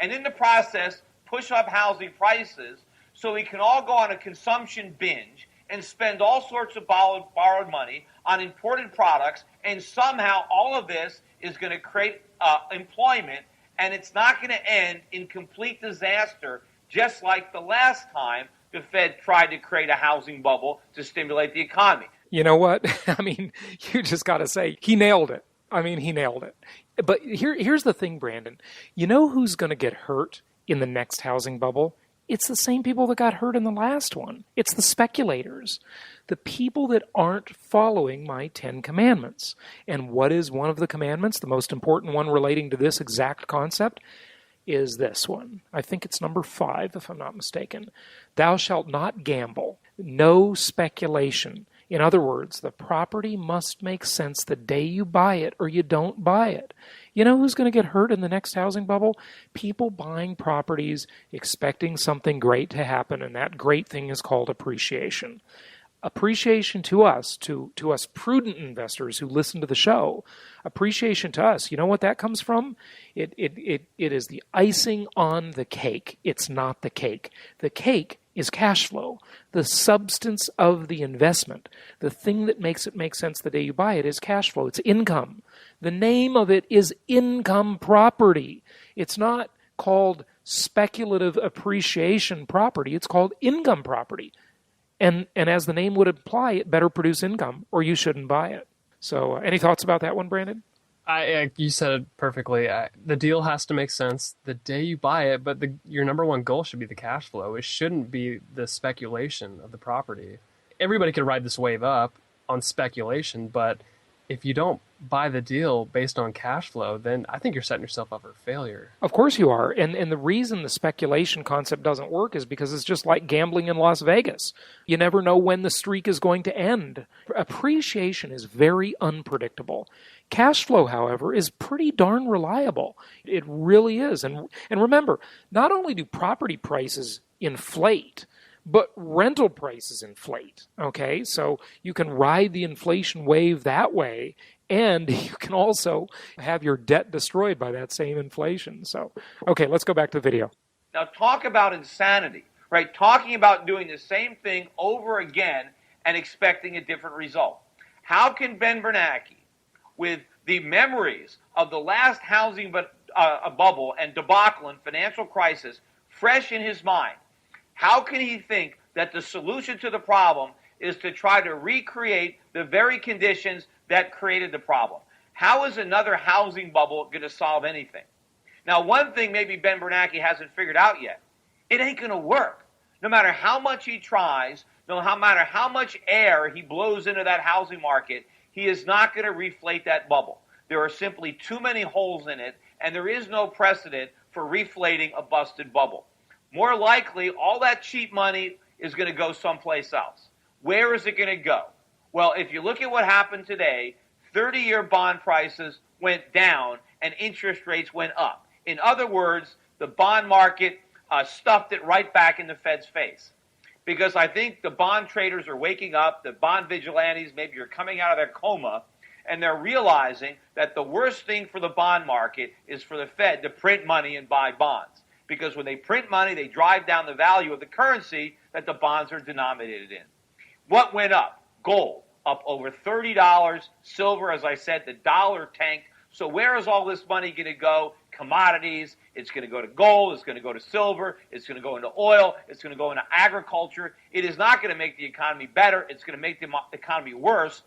And in the process, push up housing prices so we can all go on a consumption binge and spend all sorts of borrowed money on imported products. And somehow all of this is going to create employment, and it's not going to end in complete disaster, just like the last time the Fed tried to create a housing bubble to stimulate the economy. You know what? I mean, you just got to say, he nailed it. I mean, he nailed it. But here's the thing, Brandon. You know who's going to get hurt in the next housing bubble? It's the same people that got hurt in the last one. It's the speculators, the people that aren't following my 10 commandments. And what is one of the commandments, the most important one relating to this exact concept, is this one. I think it's number 5, if I'm not mistaken. Thou shalt not gamble. No speculation. In other words, the property must make sense the day you buy it or you don't buy it. You know who's going to get hurt in the next housing bubble? People buying properties expecting something great to happen, and that great thing is called appreciation. Appreciation to us, to us prudent investors who listen to the show, appreciation to us, you know what that comes from? It is the icing on the cake. It's not the cake. The cake is cash flow. The substance of the investment, the thing that makes it make sense the day you buy it, is cash flow. It's income. The name of it is income property. It's not called speculative appreciation property. It's called income property. And as the name would imply, it better produce income or you shouldn't buy it. So any thoughts about that one, Brandon? You said it perfectly. The deal has to make sense the day you buy it, but your number one goal should be the cash flow. It shouldn't be the speculation of the property. Everybody could ride this wave up on speculation, but if you don't buy the deal based on cash flow, then I think you're setting yourself up for failure. Of course you are. And the reason the speculation concept doesn't work is because it's just like gambling in Las Vegas. You never know when the streak is going to end. Appreciation is very unpredictable. Cash flow, however, is pretty darn reliable. It really is. And remember, not only do property prices inflate, but rental prices inflate, okay? So you can ride the inflation wave that way, and you can also have your debt destroyed by that same inflation. So, okay, let's go back to the video. Now talk about insanity, right? Talking about doing the same thing over again and expecting a different result. How can Ben Bernanke, with the memories of the last housing bubble and debacle and financial crisis fresh in his mind, how can he think that the solution to the problem is to try to recreate the very conditions that created the problem? How is another housing bubble going to solve anything? Now, one thing maybe Ben Bernanke hasn't figured out yet. It ain't going to work. No matter how much he tries, no matter how much air he blows into that housing market, he is not going to reflate that bubble. There are simply too many holes in it, and there is no precedent for reflating a busted bubble. More likely, all that cheap money is going to go someplace else. Where is it going to go? Well, if you look at what happened today, 30-year bond prices went down and interest rates went up. In other words, the bond market stuffed it right back in the Fed's face. Because I think the bond traders are waking up, the bond vigilantes maybe are coming out of their coma, and they're realizing that the worst thing for the bond market is for the Fed to print money and buy bonds. Because when they print money, they drive down the value of the currency that the bonds are denominated in. What went up? Gold, up over $30. Silver, as I said, the dollar tanked. So where is all this money going to go? Commodities. It's going to go to gold. It's going to go to silver. It's going to go into oil. It's going to go into agriculture. It is not going to make the economy better. It's going to make the economy worse.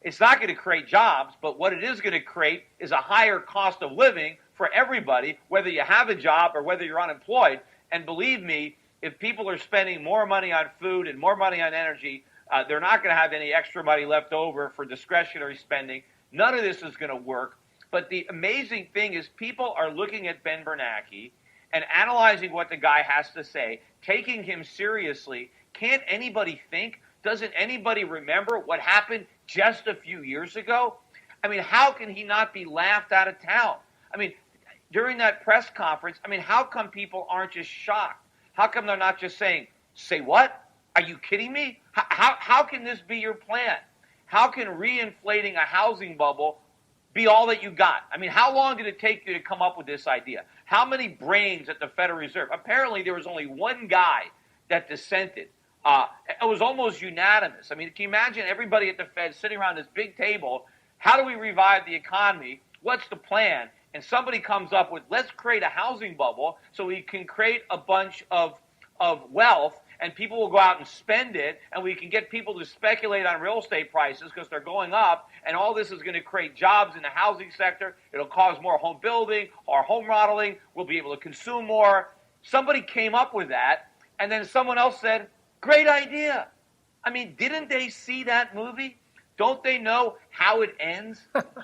It's not going to create jobs, but what it is going to create is a higher cost of living for everybody, whether you have a job or whether you're unemployed. And believe me, if people are spending more money on food and more money on energy, They're not going to have any extra money left over for discretionary spending. None of this is going to work. But the amazing thing is people are looking at Ben Bernanke and analyzing what the guy has to say, taking him seriously. Can't anybody think? Doesn't anybody remember what happened just a few years ago? I mean, how can he not be laughed out of town? I mean, during that press conference, how come people aren't just shocked? How come they're not just saying, say what? Are you kidding me? How can this be your plan? How can reinflating a housing bubble be all that you got? How long did it take you to come up with this idea? How many brains at the Federal Reserve? Apparently, there was only one guy that dissented. It was almost unanimous. Can you imagine everybody at the Fed sitting around this big table? How do we revive the economy? What's the plan? And somebody comes up with, let's create a housing bubble so we can create a bunch of wealth, and people will go out and spend it, and we can get people to speculate on real estate prices because they're going up, and all this is going to create jobs in the housing sector. It'll cause more home building or home remodeling. We'll be able to consume more. Somebody came up with that, and then someone else said, great idea. Didn't they see that movie? Don't they know how it ends?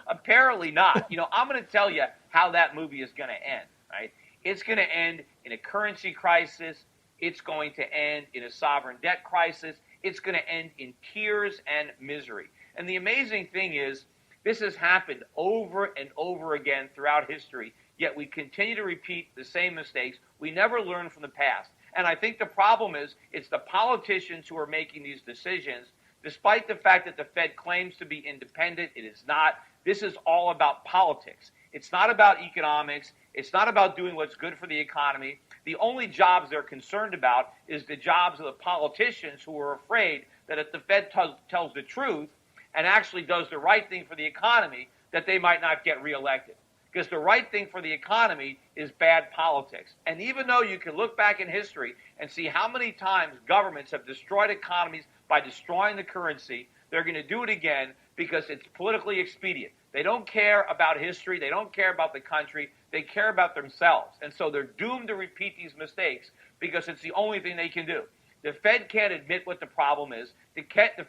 Apparently not. I'm going to tell you how that movie is going to end, right? It's going to end in a currency crisis. It's going to end in a sovereign debt crisis. It's going to end in tears and misery. And the amazing thing is, this has happened over and over again throughout history, yet we continue to repeat the same mistakes. We never learn from the past. And I think the problem is, it's the politicians who are making these decisions. Despite the fact that the Fed claims to be independent, it is not. This is all about politics. It's not about economics. It's not about doing what's good for the economy. The only jobs they're concerned about is the jobs of the politicians who are afraid that if the Fed tells the truth and actually does the right thing for the economy, that they might not get reelected. Because the right thing for the economy is bad politics. And even though you can look back in history and see how many times governments have destroyed economies by destroying the currency, they're going to do it again because it's politically expedient. They don't care about history. They don't care about the country. They care about themselves. And so they're doomed to repeat these mistakes because it's the only thing they can do. The Fed can't admit what the problem is. The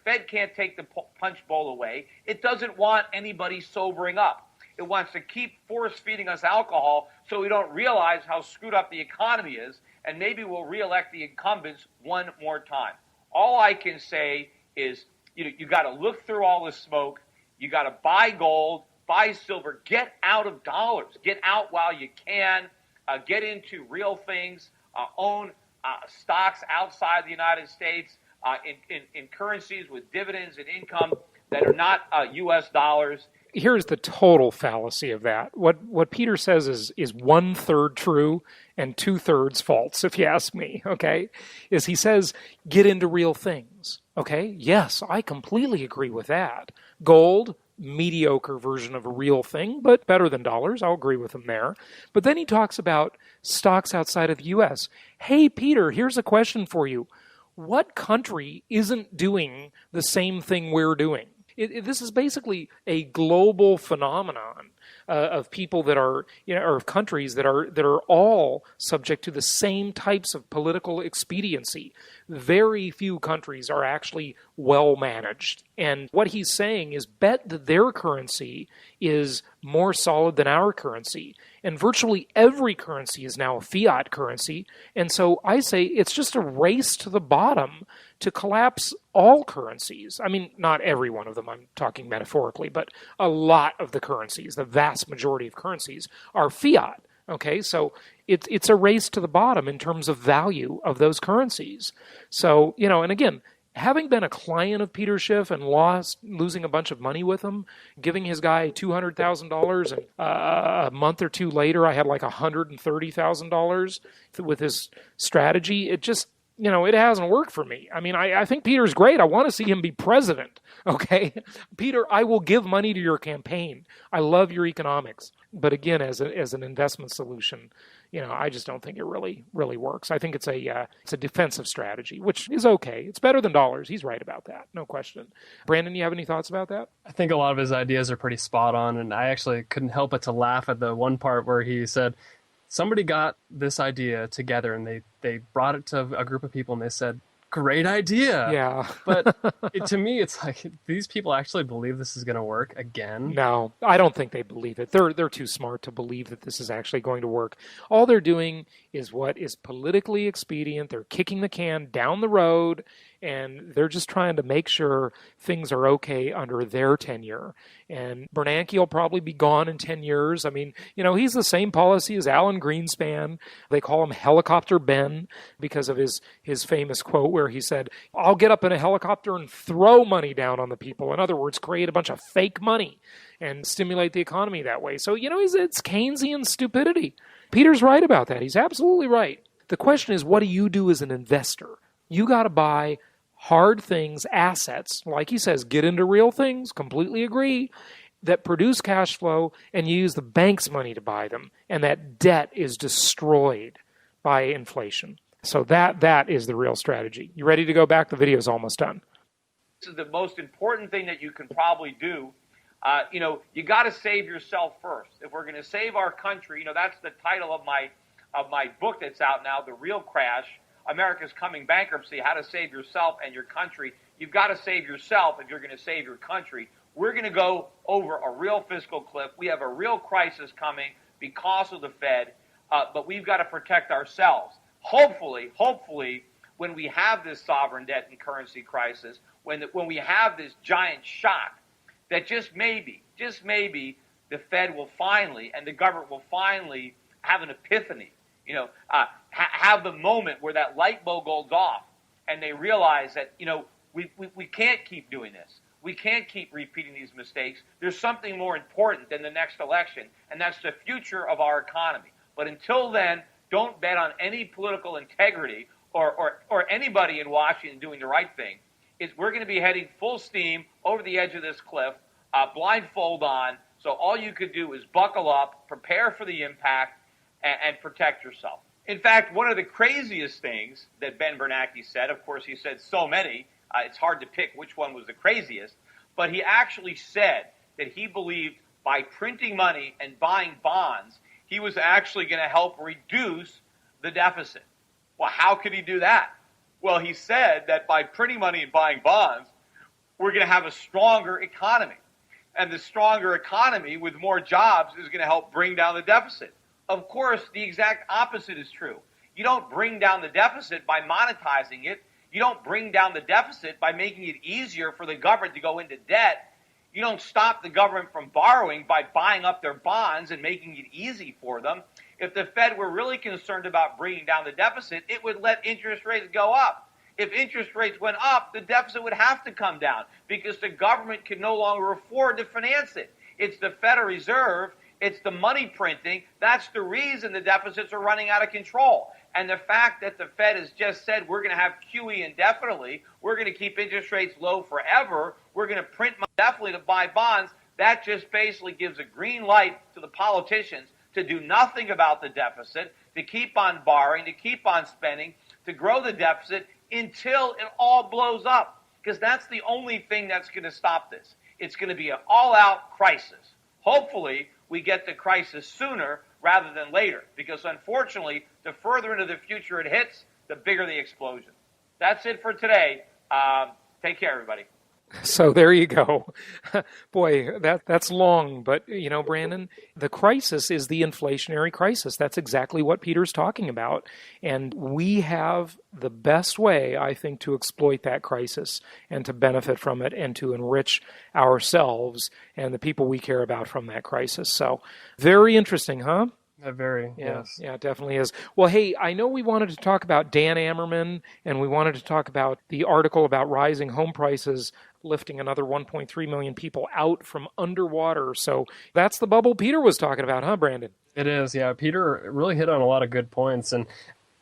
Fed can't take the punch bowl away. It doesn't want anybody sobering up. It wants to keep force-feeding us alcohol so we don't realize how screwed up the economy is, and maybe we'll reelect the incumbents one more time. All I can say is, you got to look through all the smoke. You got to buy gold, buy silver, get out of dollars. Get out while you can. Get into real things. Own stocks outside the United States in currencies with dividends and income that are not U.S. dollars. Here's the total fallacy of that. What Peter says is 1/3 true and 2/3 false, if you ask me, okay? Is he says, get into real things, okay? Yes, I completely agree with that. Gold, mediocre version of a real thing, but better than dollars. I'll agree with him there. But then he talks about stocks outside of the U.S. Hey, Peter, here's a question for you. What country isn't doing the same thing we're doing? This is basically a global phenomenon of people that are, or of countries that are all subject to the same types of political expediency. Very few countries are actually well managed. And what he's saying is bet that their currency is more solid than our currency. And virtually every currency is now a fiat currency. And so I say it's just a race to the bottom to collapse all currencies. Not every one of them, I'm talking metaphorically, but a lot of the currencies, the vast majority of currencies, are fiat. Okay, so it's a race to the bottom in terms of value of those currencies. So, and again, having been a client of Peter Schiff and losing a bunch of money with him, giving his guy $200,000, and a month or two later I had like $130,000 with his strategy, it just, it hasn't worked for me. I think Peter's great. I want to see him be president, okay? Peter, I will give money to your campaign. I love your economics. But again, as an investment solution, I just don't think it really works. I think it's a defensive strategy, which is okay. It's better than dollars. He's right about that, no question. Brandon, you have any thoughts about that? I think a lot of his ideas are pretty spot on, and I actually couldn't help but to laugh at the one part where he said, somebody got this idea together and they brought it to a group of people and they said, great idea. Yeah. But to me, it's like, these people actually believe this is going to work again? No, I don't think they believe it. They're too smart to believe that this is actually going to work. All they're doing is what is politically expedient. They're kicking the can down the road, and they're just trying to make sure things are okay under their tenure. And Bernanke will probably be gone in 10 years. I mean, he's the same policy as Alan Greenspan. They call him Helicopter Ben because of his famous quote where he said, "I'll get up in a helicopter and throw money down on the people." In other words, create a bunch of fake money and stimulate the economy that way. So, it's Keynesian stupidity. Peter's right about that. He's absolutely right. The question is, what do you do as an investor? You got to buy hard things, assets, like he says, get into real things, completely agree, that produce cash flow, and you use the bank's money to buy them. And that debt is destroyed by inflation. So that is the real strategy. You ready to go back? The video's almost done. This is the most important thing that you can probably do. You got to save yourself first. If we're going to save our country, that's the title of my book that's out now, The Real Crash, America's Coming Bankruptcy, How to Save Yourself and Your Country. You've got to save yourself if you're going to save your country. We're going to go over a real fiscal cliff. We have a real crisis coming because of the Fed, but we've got to protect ourselves. Hopefully, when we have this sovereign debt and currency crisis, when we have this giant shock, that just maybe, the Fed will finally, and the government will finally have an epiphany, have the moment where that light bulb goes off and they realize that, we can't keep doing this. We can't keep repeating these mistakes. There's something more important than the next election, and that's the future of our economy. But until then, don't bet on any political integrity or anybody in Washington doing the right thing. We're going to be heading full steam over the edge of this cliff, blindfold on. So all you could do is buckle up, prepare for the impact, and protect yourself. In fact, one of the craziest things that Ben Bernanke said, of course he said so many, it's hard to pick which one was the craziest, but he actually said that he believed by printing money and buying bonds, he was actually going to help reduce the deficit. Well, how could he do that? Well, he said that by printing money and buying bonds, we're going to have a stronger economy. And the stronger economy with more jobs is going to help bring down the deficit. Of course, the exact opposite is true. You don't bring down the deficit by monetizing it. You don't bring down the deficit by making it easier for the government to go into debt. You don't stop the government from borrowing by buying up their bonds and making it easy for them. If the Fed were really concerned about bringing down the deficit, it would let interest rates go up. If interest rates went up, the deficit would have to come down because the government can no longer afford to finance it. It's the Federal Reserve. It's the money printing. That's the reason the deficits are running out of control. And the fact that the Fed has just said we're going to have QE indefinitely, we're going to keep interest rates low forever, we're going to print money indefinitely to buy bonds, that just basically gives a green light to the politicians to do nothing about the deficit, to keep on borrowing, to keep on spending, to grow the deficit until it all blows up. Because that's the only thing that's going to stop this. It's going to be an all-out crisis. Hopefully, we get the crisis sooner rather than later. Because unfortunately, the further into the future it hits, the bigger the explosion. That's it for today. Take care, everybody. So there you go. Boy, that's long. But, Brandon, the crisis is the inflationary crisis. That's exactly what Peter's talking about. And we have the best way, I think, to exploit that crisis and to benefit from it and to enrich ourselves and the people we care about from that crisis. So very interesting, huh? Yes. Yeah, it definitely is. Well, hey, I know we wanted to talk about Dan Ammerman, and we wanted to talk about the article about rising home prices lifting another 1.3 million people out from underwater. So that's the bubble Peter was talking about, huh, Brandon? It is, yeah. Peter really hit on a lot of good points. And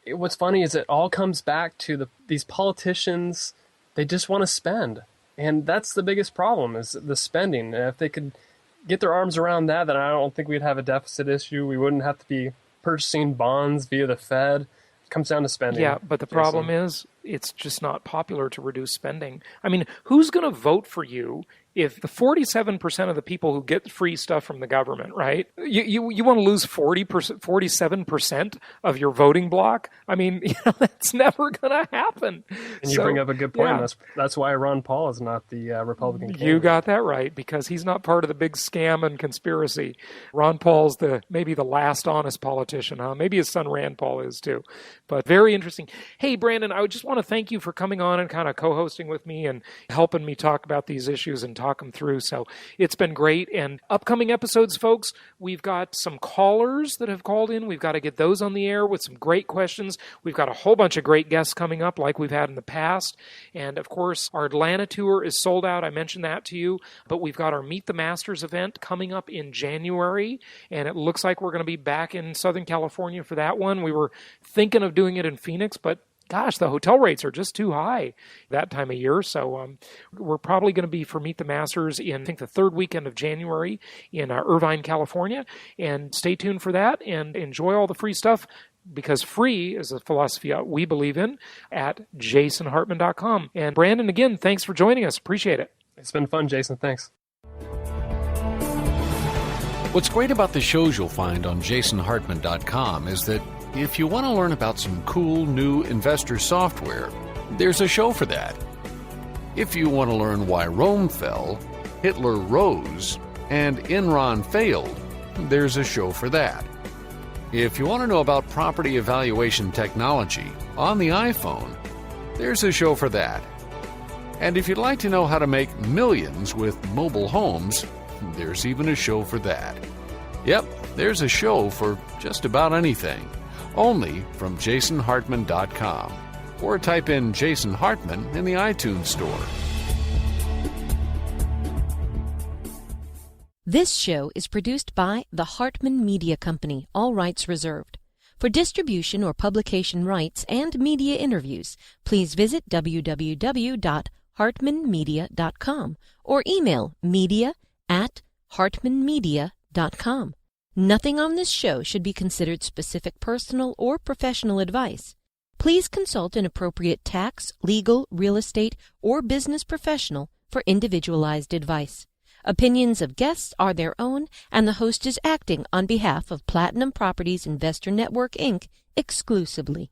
what's funny is it all comes back to these politicians, they just want to spend. And that's the biggest problem, is the spending. And if they could get their arms around that, then I don't think we'd have a deficit issue. We wouldn't have to be purchasing bonds via the Fed. It comes down to spending. Yeah, but the problem is it's just not popular to reduce spending. I mean, who's going to vote for you if the 47% of the people who get free stuff from the government, right, you want to lose 47% of your voting block? I mean, that's never going to happen. And you bring up a good point. Yeah. That's why Ron Paul is not the Republican candidate. You got that right, because he's not part of the big scam and conspiracy. Ron Paul's maybe the last honest politician, huh? Maybe his son Rand Paul is too. But very interesting. Hey, Brandon, I just want to thank you for coming on and kind of co-hosting with me and helping me talk about these issues and talk them through. So it's been great. And upcoming episodes, folks, we've got some callers that have called in. We've got to get those on the air with some great questions. We've got a whole bunch of great guests coming up like we've had in the past. And of course, our Atlanta tour is sold out. I mentioned that to you. But we've got our Meet the Masters event coming up in January. And it looks like we're going to be back in Southern California for that one. We were thinking of doing it in Phoenix, but gosh, the hotel rates are just too high that time of year. So we're probably going to be for Meet the Masters in, I think, the third weekend of January in Irvine, California. And stay tuned for that and enjoy all the free stuff, because free is a philosophy we believe in, at jasonhartman.com. And Brandon, again, thanks for joining us. Appreciate it. It's been fun, Jason. Thanks. What's great about the shows you'll find on jasonhartman.com is that if you want to learn about some cool new investor software, there's a show for that. If you want to learn why Rome fell, Hitler rose, and Enron failed, there's a show for that. If you want to know about property evaluation technology on the iPhone, there's a show for that. And if you'd like to know how to make millions with mobile homes, there's even a show for that. Yep, there's a show for just about anything. Only from jasonhartman.com. Or type in Jason Hartman in the iTunes store. This show is produced by the Hartman Media Company, all rights reserved. For distribution or publication rights and media interviews, please visit www.hartmanmedia.com or email media@hartmanmedia.com. Nothing on this show should be considered specific personal or professional advice. Please consult an appropriate tax, legal, real estate, or business professional for individualized advice. Opinions of guests are their own, and the host is acting on behalf of Platinum Properties Investor Network, Inc. exclusively.